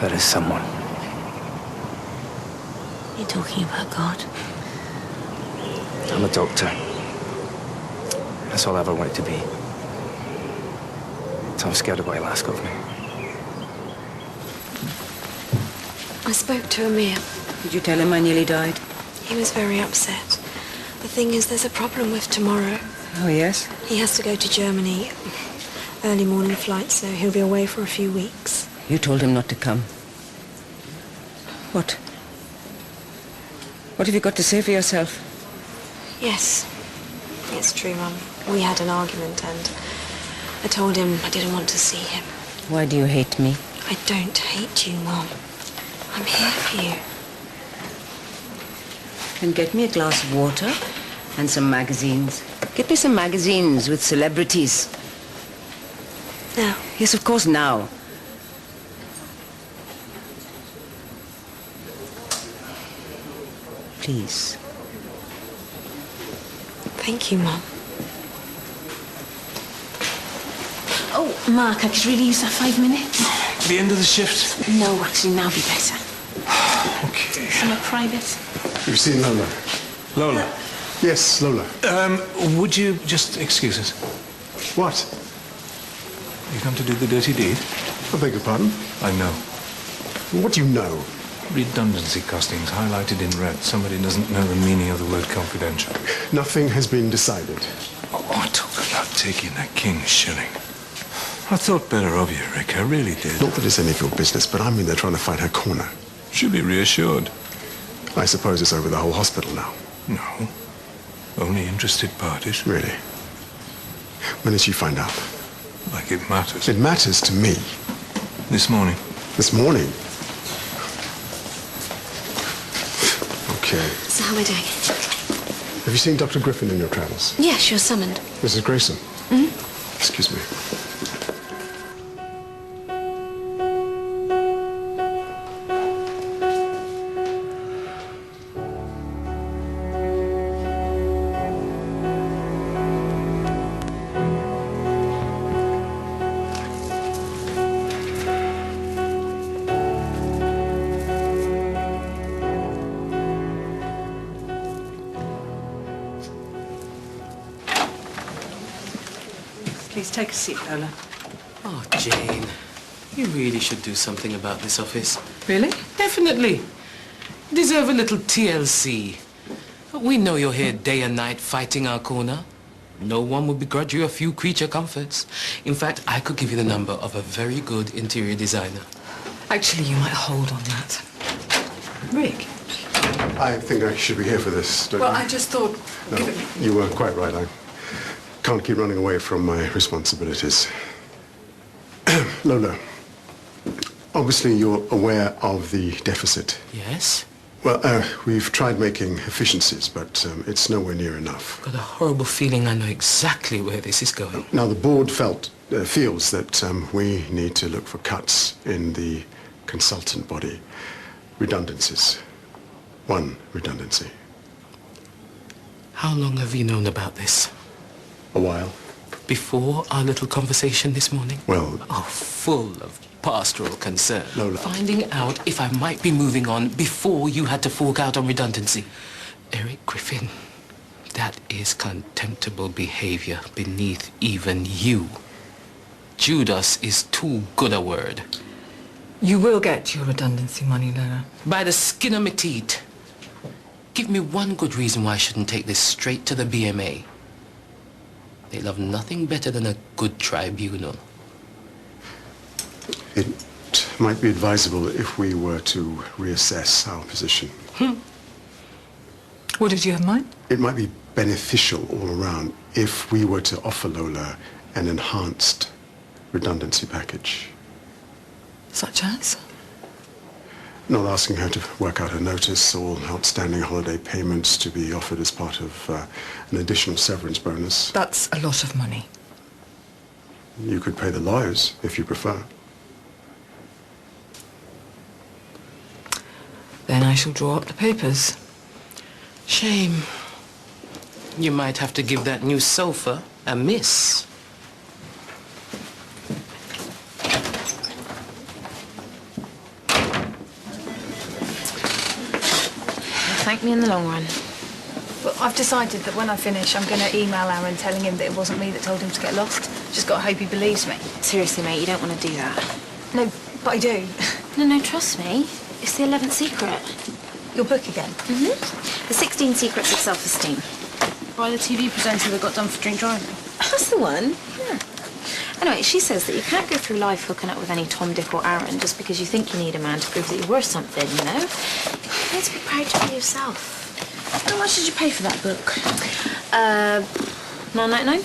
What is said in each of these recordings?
There is someone. You're talking about God? I'm a doctor. That's all I ever wanted to be. So I'm scared of what he'll ask of me. I spoke to Amir. Did you tell him I nearly died? He was very upset. The thing is, there's a problem with tomorrow. Oh, yes? He has to go to Germany. Early morning flight, so he'll be away for a few weeks. You told him not to come. What? What have you got to say for yourself? Yes, it's true, Mum. We had an argument and I told him I didn't want to see him. Why do you hate me? I don't hate you, Mum. I'm here for you. Then get me a glass of water and some magazines. Get me some magazines with celebrities. Now? Yes, of course, now. Please. Thank you, Mum. Oh, Mark, I could really use that 5 minutes. The end of the shift? No, actually, now be better. Okay. Somewhere private. You've seen Lola? Lola? Yes, Lola. Would you just excuse us? What? You come to do the dirty deed? I beg your pardon? I know. What do you know? Redundancy costings highlighted in red. Somebody doesn't know the meaning of the word confidential. Nothing has been decided. Oh, talk about taking that king's shilling. I thought better of you, Rick. I really did. Not that it's any of your business, but I mean they're trying to fight her corner. Should be reassured. I suppose it's over the whole hospital now. No. Only interested parties. Really? When did she find out? Like it matters. It matters to me. This morning. This morning? Okay. So how are we doing? Have you seen Dr. Griffin in your travels? Yes, you're summoned. Mrs. Grayson? Mm-hmm. Excuse me. Please take a seat, Lola. Oh, Jane, you really should do something about this office. Really? Definitely. You deserve a little TLC. We know you're here day and night fighting our corner. No one would begrudge you a few creature comforts. In fact, I could give you the number of a very good interior designer. Actually, you might hold on that. Rick? I think I should be here for this, don't Well, you? I just thought... No, you were quite right. I can't keep running away from my responsibilities. Lola, obviously you're aware of the deficit. Yes? Well, we've tried making efficiencies, but it's nowhere near enough. Got a horrible feeling I know exactly where this is going. Now, the board feels that we need to look for cuts in the consultant body. Redundancies. One redundancy. How long have you known about this? A while. Before our little conversation this morning? Well... Oh, full of pastoral concern. Lola. Finding out if I might be moving on before you had to fork out on redundancy. Eric Griffin, that is contemptible behavior beneath even you. Judas is too good a word. You will get your redundancy money, Lola. By the skin of my teeth. Give me one good reason why I shouldn't take this straight to the BMA. They love nothing better than a good tribunal. It might be advisable if we were to reassess our position. What did you have in mind? It might be beneficial all around if we were to offer Lola an enhanced redundancy package. Such as? Not asking her to work out her notice, or outstanding holiday payments to be offered as part of an additional severance bonus. That's a lot of money. You could pay the lawyers if you prefer. Then I shall draw up the papers. Shame. You might have to give that new sofa a miss. thank me in the long run. Well, I've decided that when I finish, I'm going to email Aaron telling him that it wasn't me that told him to get lost. Just got to hope he believes me. Seriously, mate, you don't want to do that. No, but I do. No, trust me. It's the 11th secret. Your book again? Mm-hmm. The 16 Secrets of Self-Esteem. By the TV presenter that got done for drink driving. That's the one. Yeah. Anyway, she says that you can't go through life hooking up with any Tom, Dick or Aaron just because you think you need a man to prove that you're worth something, you know? You need to be proud to be yourself. How much did you pay for that book? $9.99.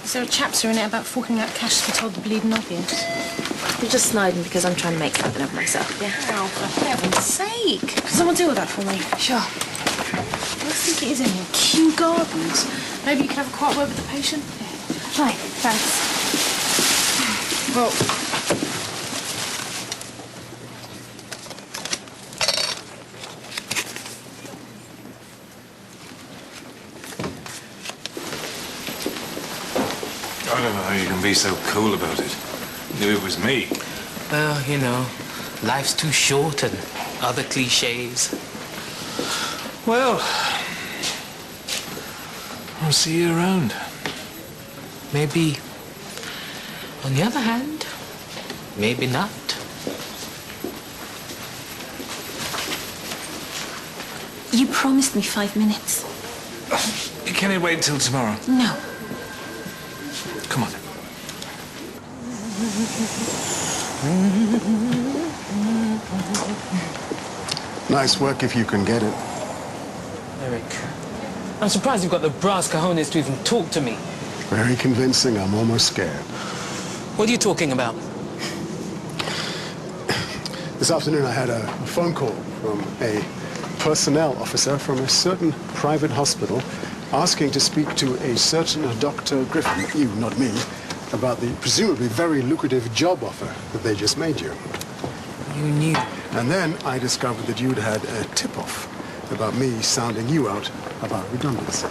Is there a chapter in it about forking out cash to be told the bleeding obvious? You're just sniding because I'm trying to make something of myself, yeah? Oh, for heaven's sake. Can someone deal with that for me? Sure. I think it is in here. Kew Gardens. Maybe you could have a quiet word with the patient? Hi, thanks. Well, I don't know how you can be so cool about it. Knew it was me. Well, you know, life's too short and other cliches. Well, I'll see you around. Maybe. On the other hand, maybe not. You promised me 5 minutes. Can it wait till tomorrow? No. Come on. Nice work if you can get it. Eric, I'm surprised you've got the brass cojones to even talk to me. Very convincing. I'm almost scared. What are you talking about? This afternoon I had a phone call from a personnel officer from a certain private hospital asking to speak to a certain Dr. Griffin, you, not me, about the presumably very lucrative job offer that they just made you. You knew. And then I discovered that you'd had a tip-off about me sounding you out about redundancy.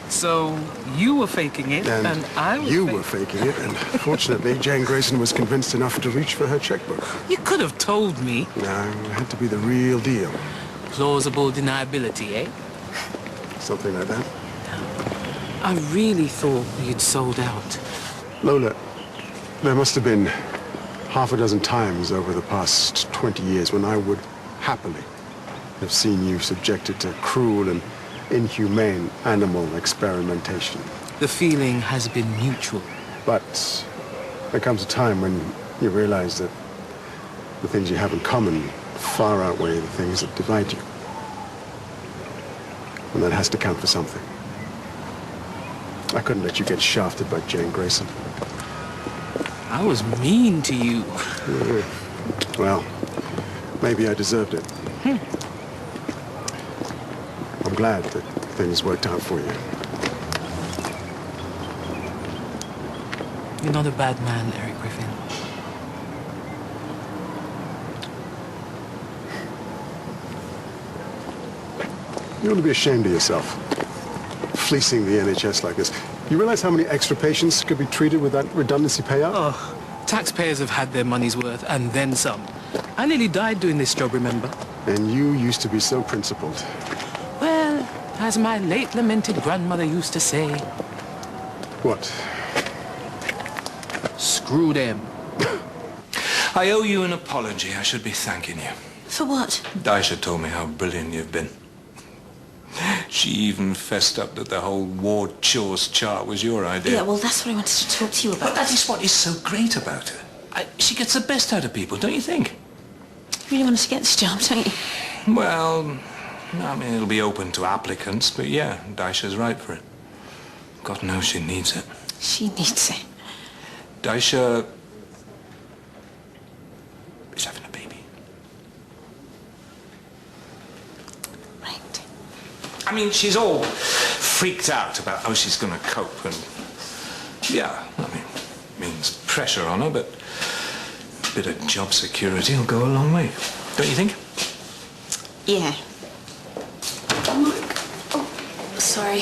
So you were faking it, and I was you were faking it, and fortunately Jane Grayson was convinced enough to reach for her checkbook. You could have told me. No, it had to be the real deal. Plausible deniability, eh? Something like that. I really thought you'd sold out. Lola, there must have been half a dozen times over the past 20 years when I would happily have seen you subjected to cruel and inhumane animal experimentation. The feeling has been mutual. But there comes a time when you realize that the things you have in common far outweigh the things that divide you. And that has to count for something. I couldn't let you get shafted by Jane Grayson. I was mean to you. Well, maybe I deserved it. I'm glad that things worked out for you. You're not a bad man, Eric Griffin. You ought to be ashamed of yourself, fleecing the NHS like this. You realize how many extra patients could be treated with that redundancy payout? Oh, taxpayers have had their money's worth, and then some. I nearly died doing this job, remember? And you used to be so principled. Well, as my late lamented grandmother used to say, What? screw them. I owe you an apology. I should be thanking you. For what? Daisha told me how brilliant you've been. She even fessed up that the whole ward chores chart was your idea. Yeah, well, that's what I wanted to talk to you about. But that is what is so great about her. She gets the best out of people, don't you think? You really wanted to get this job, don't you? Well, I mean, it'll be open to applicants, but yeah, Daisha's right for it. God knows she needs it. She needs it. Daisha is having a baby. Right. I mean, she's all freaked out about how she's going to cope, and yeah, I mean, means pressure on her, but a bit of job security will go a long way, don't you think? Yeah. Mark. Oh, sorry.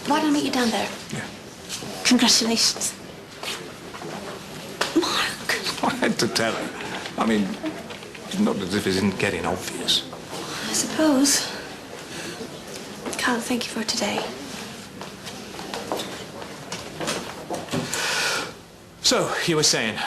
Why don't I meet you down there? Yeah. Congratulations. Mark. I had to tell her. I mean, not as if it isn't getting obvious. I suppose. can't thank you for today. So, you were saying?